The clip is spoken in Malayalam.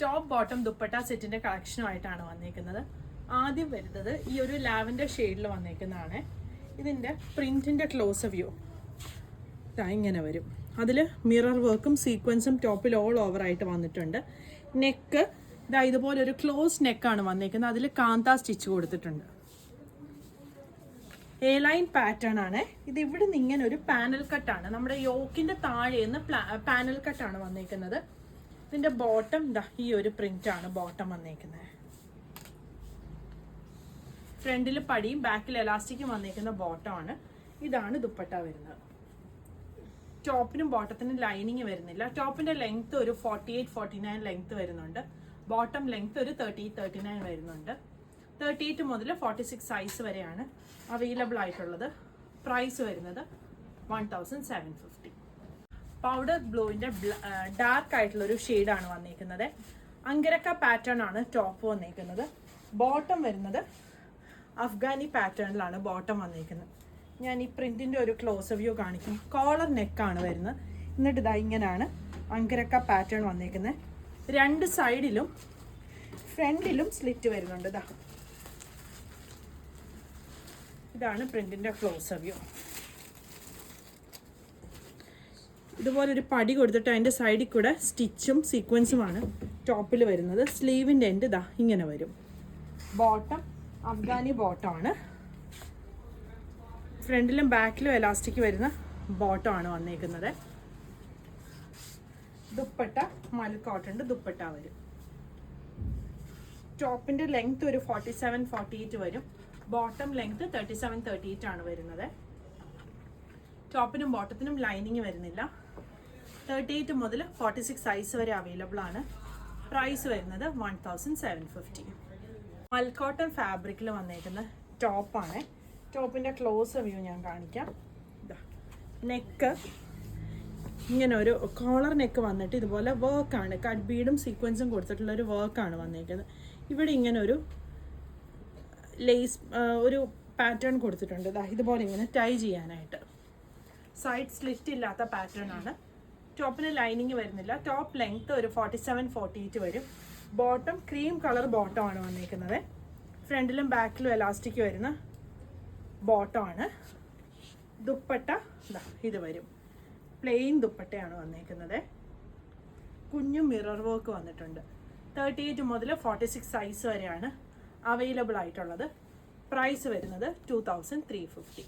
ടോപ്പ് ബോട്ടം ദുപ്പട്ട സെറ്റിന്റെ കളക്ഷനുമായിട്ടാണ് വന്നിരിക്കുന്നത്. ആദ്യം വരുന്നത് ഈ ഒരു ലാവൻഡർ ഷെയ്ഡിൽ വന്നിരിക്കുന്നതാണ്. ഇതിന്റെ പ്രിന്റിന്റെ ക്ലോസ് വ്യൂ ഇങ്ങനെ വരും. അതിൽ മിറർ വർക്കും സീക്വൻസും ടോപ്പിൽ ഓൾ ഓവർ ആയിട്ട് വന്നിട്ടുണ്ട്. നെക്ക് ഇതുപോലെ ഒരു ക്ലോസ് നെക്കാണ് വന്നിരിക്കുന്നത്. അതിൽ കാന്ത സ്റ്റിച്ച് കൊടുത്തിട്ടുണ്ട്. എ ലൈൻ പാറ്റേൺ ആണ് ഇത്. ഇവിടെ നിന്ന് ഇങ്ങനെ ഒരു പാനൽ കട്ടാണ്, നമ്മുടെ യോക്കിന്റെ താഴെ നിന്ന് പാനൽ കട്ടാണ് വന്നിരിക്കുന്നത്. ഇതിന്റെ ബോട്ടം ഈ ഒരു പ്രിന്റ് ആണ് ബോട്ടം വന്നിരിക്കുന്നത്. ഫ്രണ്ടിൽ പടിയും ബാക്കിൽ എലാസ്റ്റിക്കും വന്നിരിക്കുന്ന ബോട്ടം ആണ്. ഇതാണ് ദുപ്പട്ട വരുന്നത്. ടോപ്പിനും ബോട്ടത്തിനും ലൈനിങ് വരുന്നില്ല. ടോപ്പിന്റെ ലെങ്ത് ഒരു 48-49 ലെങ്ത് വരുന്നുണ്ട്. ബോട്ടം ലെങ്ത് ഒരു 30-39 വരുന്നുണ്ട്. 38 മുതൽ 46 സൈസ് വരെയാണ് അവൈലബിൾ ആയിട്ടുള്ളത്. പ്രൈസ് വരുന്നത് 1750. പൗഡർ ബ്ലൂവിന്റെ ഡാർക്ക് ആയിട്ടുള്ള ഒരു ഷെയ്ഡാണ് വന്നിരിക്കുന്നത്. അങ്കരക്ക പാറ്റേൺ ആണ് ടോപ്പ് വന്നിരിക്കുന്നത്. ബോട്ടം വരുന്നത് അഫ്ഗാനി പാറ്റേണിലാണ് ബോട്ടം വന്നിരിക്കുന്നത്. ഞാൻ ഈ പ്രിന്റിന്റെ ഒരു ക്ലോസ് വ്യൂ കാണിക്കും. കോളർ നെക്കാണ് വരുന്നത്. എന്നിട്ട് ഇങ്ങനെയാണ് അങ്കരക്ക പാറ്റേൺ വന്നിരിക്കുന്നത്. രണ്ട് സൈഡിലും ഫ്രണ്ടിലും സ്ലിറ്റ് വരുന്നുണ്ട്. ഇതാണ് പ്രിന്റിന്റെ ക്ലോസ് വ്യൂ. ഇതുപോലൊരു പടി കൊടുത്തിട്ട് അതിൻ്റെ സൈഡിൽ കൂടെ സ്റ്റിച്ചും സീക്വൻസുമാണ് ടോപ്പിൽ വരുന്നത്. സ്ലീവിൻ്റെ എൻഡ് ഇങ്ങനെ വരും. ബോട്ടം അഫ്ഗാനി ബോട്ടമാണ്. ഫ്രണ്ടിലും ബാക്കിലും എലാസ്റ്റിക് വരുന്ന ബോട്ടമാണ് വന്നിരിക്കുന്നത്. ദുപ്പട്ട മൽ കോട്ടൻ്റെ ദുപ്പട്ട വരും. ടോപ്പിൻ്റെ ലെങ്ത് ഒരു 47-48 വരും. ബോട്ടം ലെങ്ത് 37-38 ആണ് വരുന്നത്. ടോപ്പിനും ബോട്ടത്തിനും ലൈനിങ് വരുന്നില്ല. 38 മുതൽ 46 സൈസ് വരെ അവൈലബിൾ ആണ്. പ്രൈസ് വരുന്നത് 1750. മൽക്കോട്ടൺ ഫാബ്രിക്കിൽ വന്നേക്കുന്ന ടോപ്പാണ്. ടോപ്പിൻ്റെ ക്ലോസ് വ്യൂ ഞാൻ കാണിക്കാം. നെക്ക് ഇങ്ങനെ ഒരു കോളർ നെക്ക് വന്നിട്ട് ഇതുപോലെ വർക്കാണ്, കട്ട് ബീഡും സീക്വൻസും കൊടുത്തിട്ടുള്ള ഒരു വർക്കാണ് വന്നിരിക്കുന്നത്. ഇവിടെ ഇങ്ങനെ ഒരു ലേസ് ഒരു പാറ്റേൺ കൊടുത്തിട്ടുണ്ട്. ഇതുപോലെ ഇങ്ങനെ ടൈ ചെയ്യാനായിട്ട്. സൈഡ് സ്ലിറ്റ് ഇല്ലാത്ത പാറ്റേൺ ആണ്. ടോപ്പിന് ലൈനിങ് വരുന്നില്ല. ടോപ്പ് ലെങ്ത് ഒരു 47-48 വരും. ബോട്ടം ക്രീം കളർ ബോട്ടം ആണ് വന്നിരിക്കുന്നത്. ഫ്രണ്ടിലും ബാക്കിലും എലാസ്റ്റിക് വരുന്ന ബോട്ടം ആണ്. ദുപ്പട്ട ഇത് വരും. പ്ലെയിൻ ദുപ്പട്ടയാണ് വന്നിരിക്കുന്നത്. കുഞ്ഞു മിറർ വർക്ക് വന്നിട്ടുണ്ട്. 38 മുതൽ 46 സൈസ് വരെയാണ് അവൈലബിൾ ആയിട്ടുള്ളത്. പ്രൈസ് വരുന്നത് 2350.